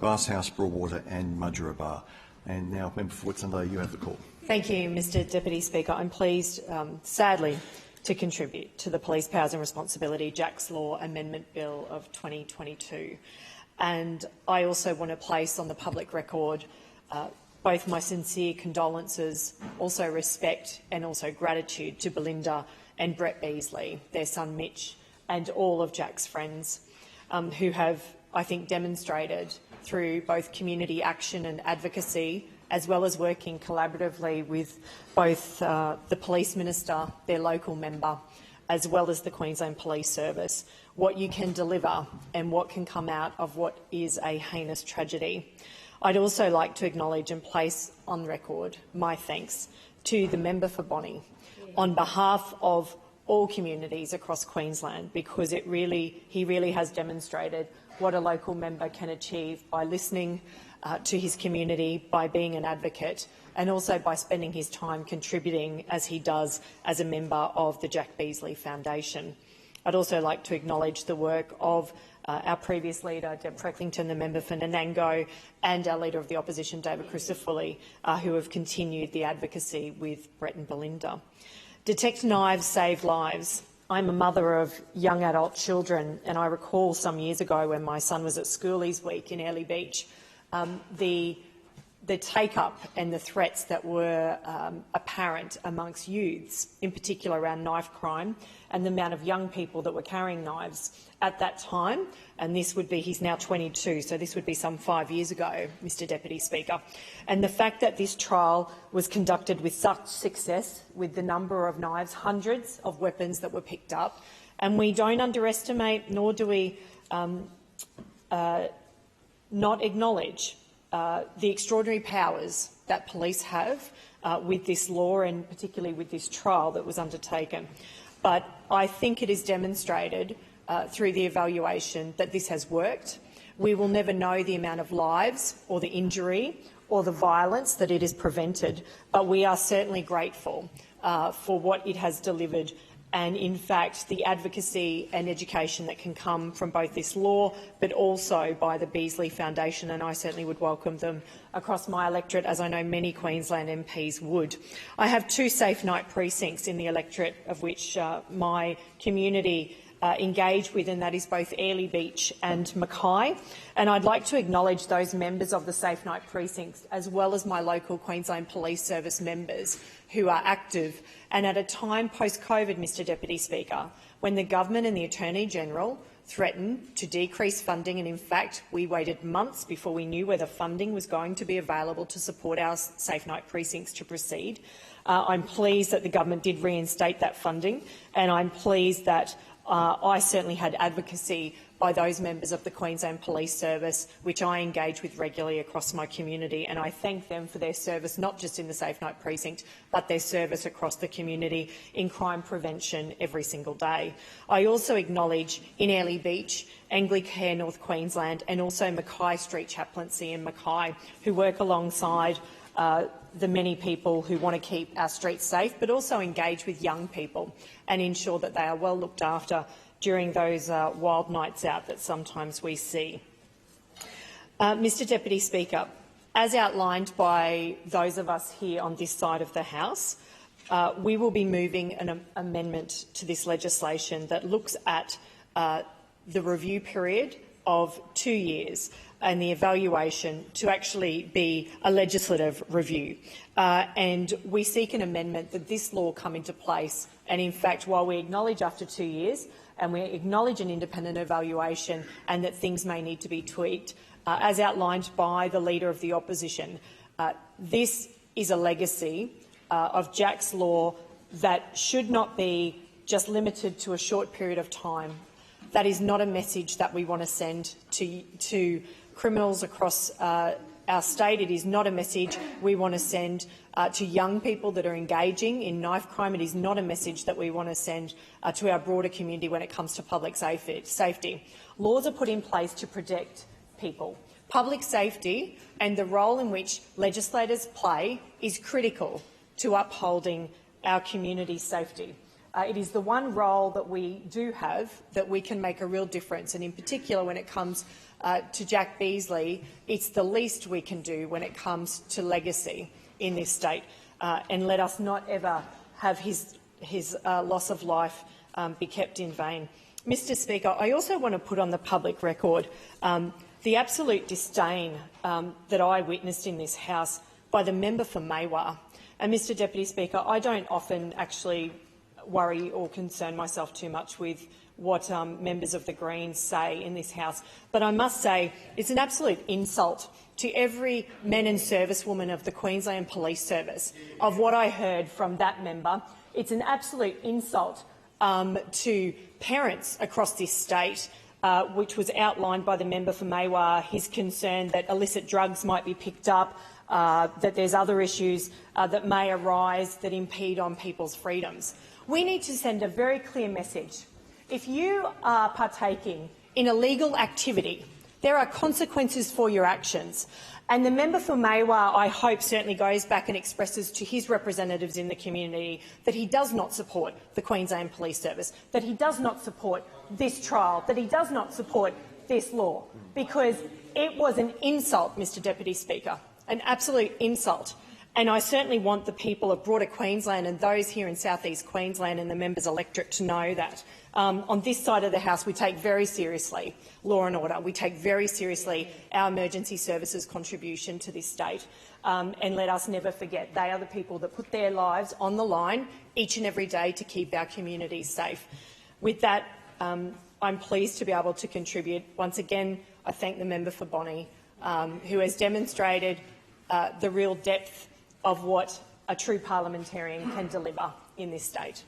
Glasshouse, Broadwater and Mudgeeraba. And now, Member for Whitsunday, you have the call. Thank you, Mr Deputy Speaker. I'm pleased, sadly, to contribute to the Police Powers and Responsibility Jack's Law Amendment Bill of 2022. And I also want to place on the public record both my sincere condolences, also respect and also gratitude to Belinda and Brett Beasley, their son Mitch, and all of Jack's friends who have, I think, demonstrated through both community action and advocacy, as well as working collaboratively with both the Police Minister, their local member, as well as the Queensland Police Service, what you can deliver and what can come out of what is a heinous tragedy. I'd also like to acknowledge and place on record my thanks to the member for Bonnie on behalf of all communities across Queensland, because he really has demonstrated what a local member can achieve by listening to his community, by being an advocate, and also by spending his time contributing, as he does, as a member of the Jack Beasley Foundation. I'd also like to acknowledge the work of our previous leader, Deb Frecklington, the member for Nanango, and our Leader of the Opposition, David Crisafulli, who have continued the advocacy with Brett and Belinda. Detect Knives Save Lives. I'm a mother of young adult children, and I recall some years ago when my son was at Schoolies Week in Airlie Beach, the take-up and the threats that were apparent amongst youths, in particular around knife crime, and the amount of young people that were carrying knives at that time. And this would be, he's now 22, so this would be some 5 years ago, Mr Deputy Speaker. And the fact that this trial was conducted with such success, with the number of knives, hundreds of weapons that were picked up, and we don't underestimate, nor do we not acknowledge the extraordinary powers that police have with this law, and particularly with this trial that was undertaken. But I think it is demonstrated through the evaluation that this has worked. We will never know the amount of lives or the injury or the violence that it has prevented, but we are certainly grateful for what it has delivered, and in fact the advocacy and education that can come from both this law but also by the Beasley Foundation, and I certainly would welcome them across my electorate, as I know many Queensland MPs would. I have 2 safe night precincts in the electorate of which my community engage with, and that is both Airlie Beach and Mackay. And I'd like to acknowledge those members of the Safe Night precincts, as well as my local Queensland Police Service members who are active. And at a time post-COVID, Mr Deputy Speaker, when the government and the Attorney-General threatened to decrease funding, and in fact we waited months before we knew whether funding was going to be available to support our Safe Night precincts to proceed, I'm pleased that the government did reinstate that funding, and I'm pleased that I certainly had advocacy by those members of the Queensland Police Service, which I engage with regularly across my community, and I thank them for their service, not just in the Safe Night precinct, but their service across the community in crime prevention every single day. I also acknowledge in Airlie Beach, Anglicare North Queensland, and also Mackay Street Chaplaincy in Mackay, who work alongside the many people who want to keep our streets safe, but also engage with young people and ensure that they are well looked after during those wild nights out that sometimes we see. Mr Deputy Speaker, as outlined by those of us here on this side of the House, we will be moving an amendment to this legislation that looks at the review period of 2 years and the evaluation to actually be a legislative review. And we seek an amendment that this law come into place. And in fact, while we acknowledge after 2 years and we acknowledge an independent evaluation and that things may need to be tweaked, as outlined by the Leader of the Opposition, this is a legacy of Jack's Law that should not be just limited to a short period of time. That is not a message that we want to send to criminals across our state. It is not a message we want to send to young people that are engaging in knife crime. It is not a message that we want to send to our broader community when it comes to public safety. Laws are put in place to protect people. Public safety and the role in which legislators play is critical to upholding our community's safety. It is the one role that we do have that we can make a real difference, and in particular when it comes to Jack Beazley, it's the least we can do when it comes to legacy in this state, and let us not ever have his loss of life be kept in vain. Mr Speaker, I also want to put on the public record the absolute disdain that I witnessed in this House by the member for Maiwar. And Mr Deputy Speaker, I don't often actually worry or concern myself too much with what members of the Greens say in this House, but I must say it's an absolute insult to every men and servicewoman of the Queensland Police Service of what I heard from that member. It's an absolute insult to parents across this state, which was outlined by the member for Maiwar, his concern that illicit drugs might be picked up, that there's other issues that may arise that impede on people's freedoms. We need to send a very clear message. If you are partaking in illegal activity, there are consequences for your actions. And the member for Maiwar, I hope, certainly goes back and expresses to his representatives in the community that he does not support the Queensland Police Service, that he does not support this trial, that he does not support this law, because it was an insult, Mr Deputy Speaker, an absolute insult. And I certainly want the people of broader Queensland and those here in South East Queensland and the members' electorate to know that. On this side of the House, we take very seriously law and order. We take very seriously our emergency services contribution to this state. And let us never forget, they are the people that put their lives on the line each and every day to keep our communities safe. With that, I'm pleased to be able to contribute. Once again, I thank the member for Bonnie, who has demonstrated the real depth of what a true parliamentarian can deliver in this state.